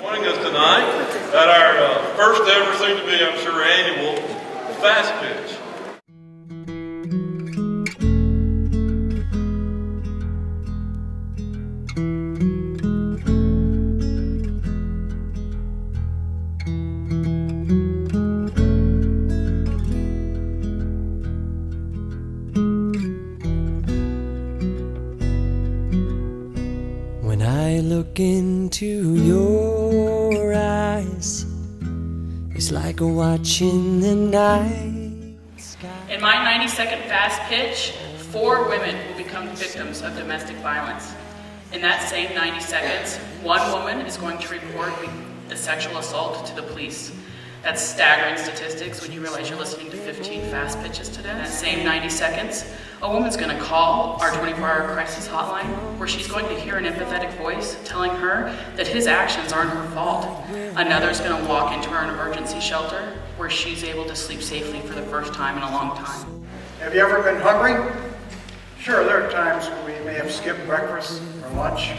Joining us tonight at our first ever, soon to be, I'm sure, annual Fast Pitch. When I look into your eyes, it's like watching the night sky. In my 90-second fast pitch, 4 women will become victims of domestic violence. In that same 90 seconds, 1 woman is going to report the sexual assault to the police. That's staggering statistics when you realize you're listening to 15 fast pitches today. In that same 90 seconds, a woman's going to call our 24-hour crisis hotline where she's going to hear an empathetic voice telling her that his actions aren't her fault. Another's going to walk into our emergency shelter where she's able to sleep safely for the first time in a long time. Have you ever been hungry? Sure, there are times when we may have skipped breakfast or lunch,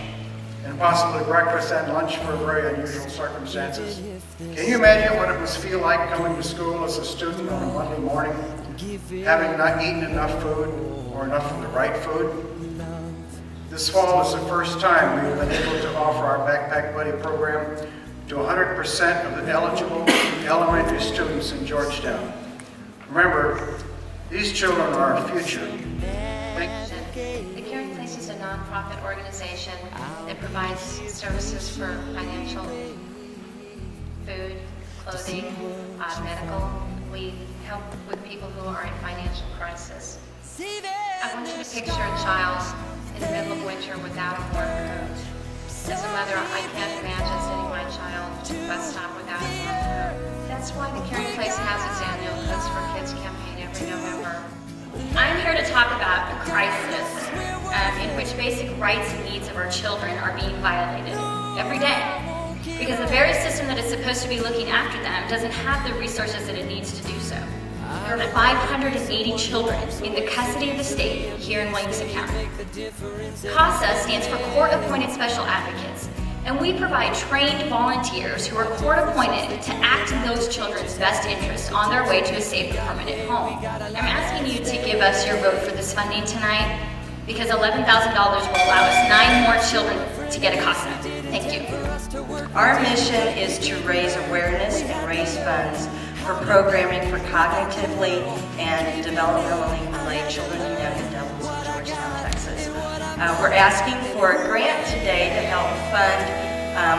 and possibly breakfast and lunch for very unusual circumstances. Can you imagine what it must feel like coming to school as a student on a Monday morning, having not eaten enough food or enough of the right food? This fall is the first time we've been able to offer our Backpack Buddy program to 100% of the eligible elementary students in Georgetown. Remember, these children are our future. The Caring Place is a nonprofit organization that provides services for financial, food, clothing, medical. We help with people who are in financial crisis. I want you to picture a child in the middle of winter without a warm coat. As a mother, I can't imagine sending my child to the bus stop without a warm coat. That's why the Caring Place has its annual Coats for Kids campaign every November. I'm here to talk about a crisis in which basic rights and needs of our children are being violated every day. Because the very system that is supposed to be looking after them doesn't have the resources that it needs to do so. There are 580 children in the custody of the state here in Williamson County. CASA stands for Court Appointed Special Advocates, and we provide trained volunteers who are court appointed to act in those children's best interests on their way to a safe and permanent home. I'm asking you to give us your vote for this funding tonight because $11,000 will allow us 9 more children to get a CASA. Thank you. Our mission is to raise awareness and raise funds for programming for cognitively and developmentally delayed children in young adults in Georgetown, Texas. We're asking for a grant today to help fund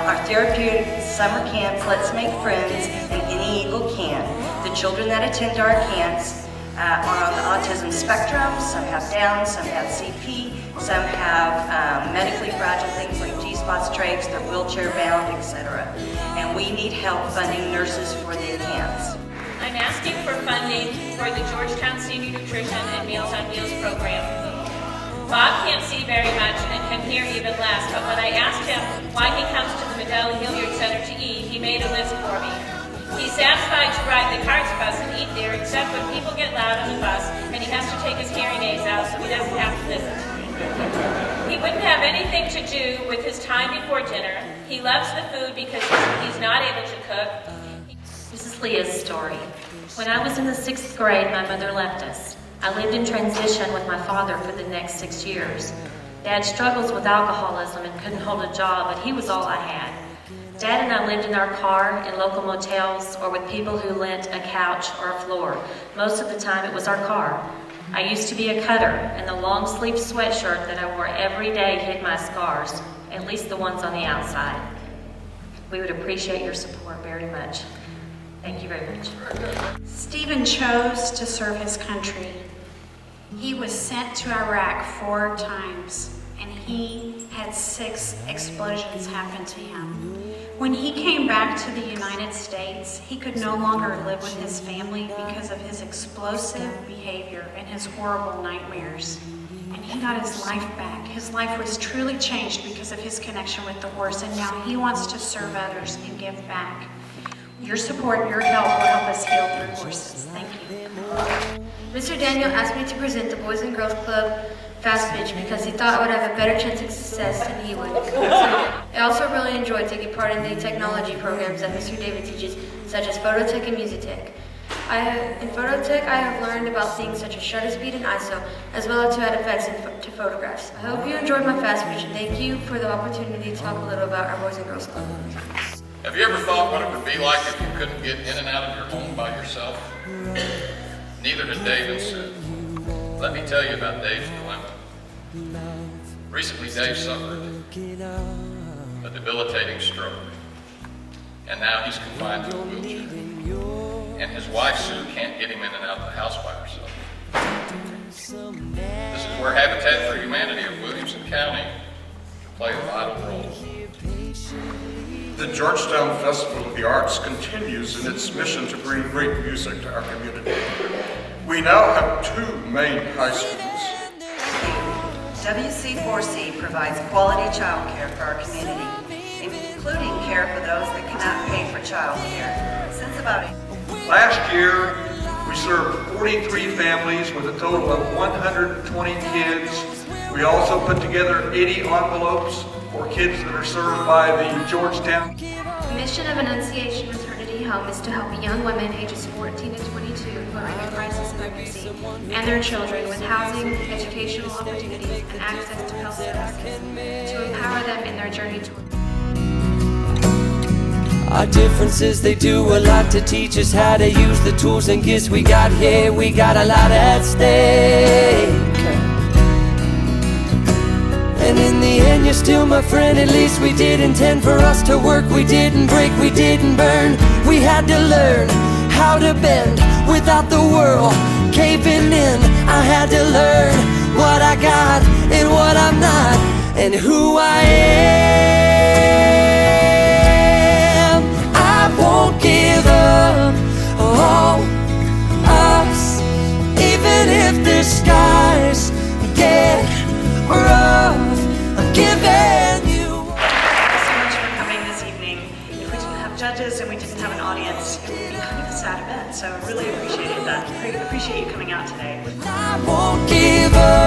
our therapeutic summer camps, Let's Make Friends, and Any Eagle Can. The children that attend our camps are on the autism spectrum. Some have Down, some have CP, some have medically fragile things like G-spots, trachs, they're wheelchair bound, etc. And we need help funding nurses for the camps. I'm asking for funding for the Georgetown Senior Nutrition and Meals on Wheels program. Bob can't see very much and can hear even less, but when I asked him why he comes to the Medela Hilliard Center to eat, he made a list for me. He's satisfied to ride the CARTS bus and eat there, except when people get loud on the bus and he has to take his hearing aids out so he doesn't have to listen. He wouldn't have anything to do with his time before dinner. He loves the food because he's not able to cook. This is Leah's story. When I was in the 6th grade, my mother left us. I lived in transition with my father for the next 6 years. Dad struggles with alcoholism and couldn't hold a job, but he was all I had. Dad and I lived in our car, in local motels, or with people who lent a couch or a floor. Most of the time it was our car. I used to be a cutter, and the long-sleeved sweatshirt that I wore every day hid my scars, at least the ones on the outside. We would appreciate your support very much. Thank you very much. Stephen chose to serve his country. He was sent to Iraq 4 times, and he had 6 explosions happen to him. When he came back to the United States, he could no longer live with his family because of his explosive behavior and his horrible nightmares. And he got his life back. His life was truly changed because of his connection with the horse, and now he wants to serve others and give back. Your support, your help will help us heal through horses. Thank you. Mr. Daniel asked me to present the Boys and Girls Club Fast Pitch because he thought I would have a better chance of success than he would. I also really enjoyed taking part in the technology programs that Mr. David teaches, such as Phototech and Musitech. In Phototech, I have learned about things such as shutter speed and ISO, as well as to add effects to photographs. I hope you enjoyed my Fast Pitch, and thank you for the opportunity to talk a little about our Boys and Girls Club. Have you ever thought what it would be like if you couldn't get in and out of your home by yourself? Neither did Dave and Sue. Let me tell you about Dave's dilemma. Recently, Dave suffered a debilitating stroke, and now he's confined to a wheelchair. And his wife, Sue, can't get him in and out of the house by herself. This is where Habitat for Humanity of Williamson County can play a vital role. The Georgetown Festival of the Arts continues in its mission to bring great music to our community. We now have 2 main high schools. WC4C provides quality child care for our community, including care for those that cannot pay for child care. Since about Last year, we served 43 families with a total of 120 kids. We also put together 80 envelopes for kids that are served by the Georgetown. The mission of Annunciation Maternity Home is to help young women ages 14 to 22 who are in a crisis pregnancy and their children with housing, educational opportunities, and access to health services to empower them in their journey to Our differences, they do a lot to teach us how to use the tools and gifts we got here. We got a lot at stake. And in the end, you're still my friend. At least we did intend for us to work. We didn't break, we didn't burn. We had to learn how to bend without the world caving in. I had to learn what I got and what I'm not, and who I am. I won't give up on us, even if the skies get rough. I'm giving you. Thanks so much for coming this evening. If we didn't have judges and we didn't have an audience, it would be kind of a sad event. So I really appreciated that. Appreciate you coming out today. I won't give up.